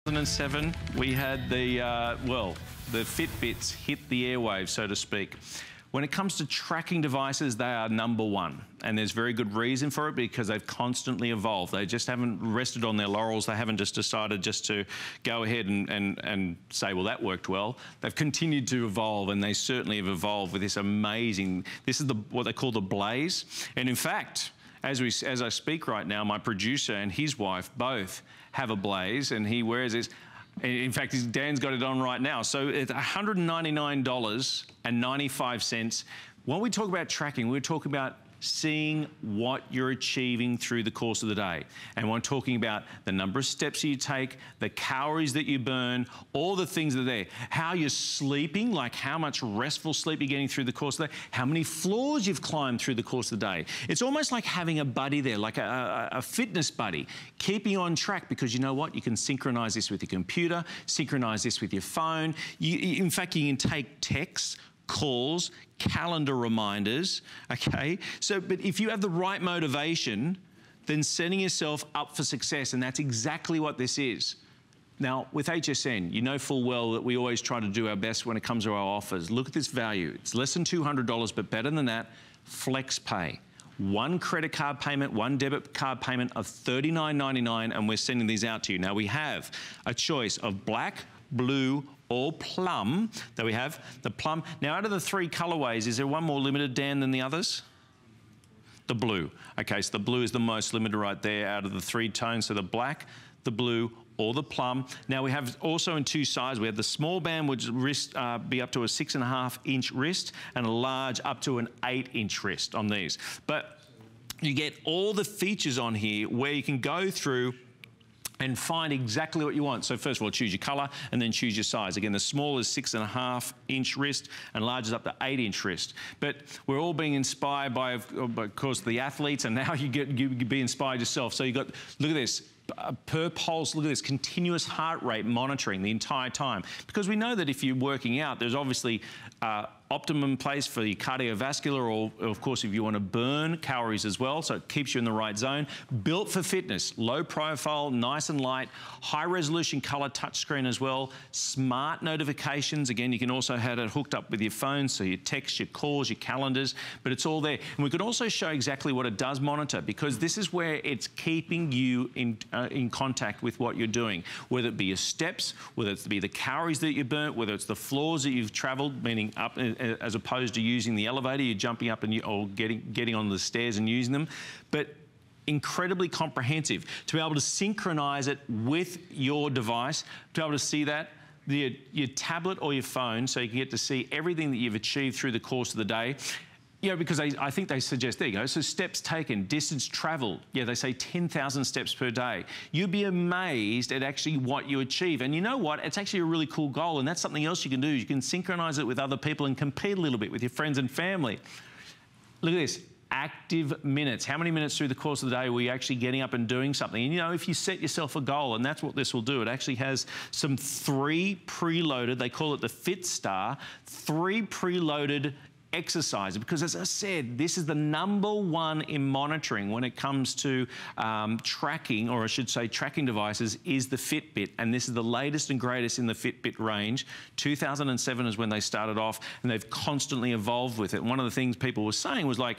2007, we had the, the Fitbits hit the airwaves, so to speak. When it comes to tracking devices, they are #1. And there's very good reason for it because they've constantly evolved. They just haven't rested on their laurels. They haven't just decided just to go ahead and say, well, that worked well. They've continued to evolve, and they certainly have evolved with this amazing, this is what they call the Blaze. And in fact, as I speak right now, my producer and his wife both have a Blaze, and he wears this. In fact, Dan's got it on right now. So it's $199.95. When we talk about tracking, we're talking about seeing what you're achieving through the course of the day. And we're talking about the number of steps you take, the calories that you burn, all the things that are there. How you're sleeping, like how much restful sleep you're getting through the course of the day, how many floors you've climbed through the course of the day. It's almost like having a buddy there, like a fitness buddy, keeping you on track, because you know what? You can synchronize this with your computer, synchronize this with your phone. In fact, you can take texts, calls, calendar reminders, okay? So, but if you have the right motivation, then setting yourself up for success, and that's exactly what this is. Now, with HSN, you know full well that we always try to do our best when it comes to our offers. Look at this value. It's less than $200, but better than that, flex pay. One credit card payment, one debit card payment of $39.99, and we're sending these out to you. Now, we have a choice of black, blue, or plum that we have. The plum. Now, out of the 3 colorways, is there one more limited, Dan, than the others? The blue. Okay, so the blue is the most limited right there out of the 3 tones. So the black, the blue, or the plum. Now, we have also in 2 sizes. We have the small band, which wrist be up to a 6.5-inch wrist, and a large up to an 8-inch wrist on these. But you get all the features on here where you can go through and find exactly what you want. So first of all, choose your color and then choose your size. Again, the small is 6.5-inch wrist and large is up to 8-inch wrist. But we're all being inspired by, of course, the athletes, and now you be inspired yourself. So you got, look at this. Per pulse, look at this, continuous heart rate monitoring the entire time. Because we know that if you're working out, there's obviously optimum place for your cardiovascular, or of course if you want to burn calories as well, so it keeps you in the right zone. Built for fitness, low profile, nice and light, high resolution color touchscreen as well, smart notifications. Again, you can also have it hooked up with your phone, so your texts, your calls, your calendars, but it's all there. And we could also show exactly what it does monitor, because this is where it's keeping you in contact with what you're doing, whether it be your steps, whether it be the calories that you burnt, whether it's the floors that you've traveled, meaning up, as opposed to using the elevator, you're jumping up and or getting on the stairs and using them. But incredibly comprehensive to be able to synchronize it with your device, to be able to see that, your tablet or your phone, so you can get to see everything that you've achieved through the course of the day. You know, because I think they suggest, there you go, so steps taken, distance traveled. Yeah, they say 10,000 steps per day. You'd be amazed at actually what you achieve. And you know what? It's actually a really cool goal, and that's something else you can do. You can synchronize it with other people and compete a little bit with your friends and family. Look at this. Active minutes. How many minutes through the course of the day were you actually getting up and doing something? And you know, if you set yourself a goal, and that's what this will do, it actually has some 3 preloaded, they call it the Fit Star, 3 preloaded exercise, because as I said, this is the #1 in monitoring when it comes to tracking, or I should say tracking devices, is the Fitbit, and this is the latest and greatest in the Fitbit range. 2007 is when they started off, and they've constantly evolved with it. And one of the things people were saying was like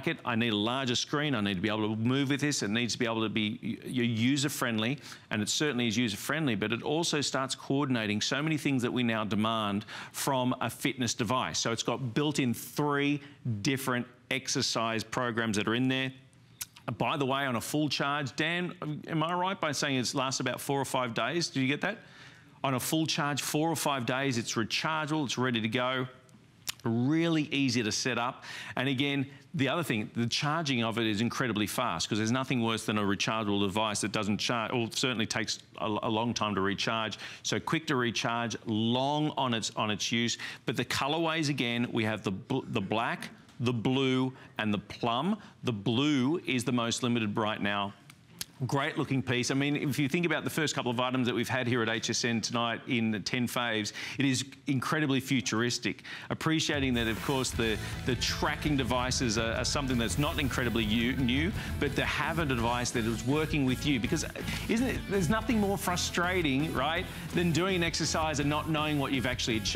it, I need a larger screen, I need to be able to move with this, it needs to be able to be user-friendly, and it certainly is user-friendly, but it also starts coordinating so many things that we now demand from a fitness device. So it's got built-in 3 different exercise programs that are in there. By the way, on a full charge, Dan, am I right by saying it lasts about 4 or 5 days? Do you get that? On a full charge, 4 or 5 days, it's rechargeable, it's ready to go. Really easy to set up. And again, the other thing, the charging of it is incredibly fast, because there's nothing worse than a rechargeable device that doesn't charge, or certainly takes a long time to recharge. So quick to recharge, long on its use. But the colorways, again, we have the black, the blue, and the plum. The blue is the most limited right now. Great looking piece. I mean, if you think about the first couple of items that we've had here at HSN tonight in the 10 faves, it is incredibly futuristic. Appreciating that, of course, the tracking devices are something that's not incredibly new, but to have a device that is working with you, because there's nothing more frustrating, right, than doing an exercise and not knowing what you've actually achieved.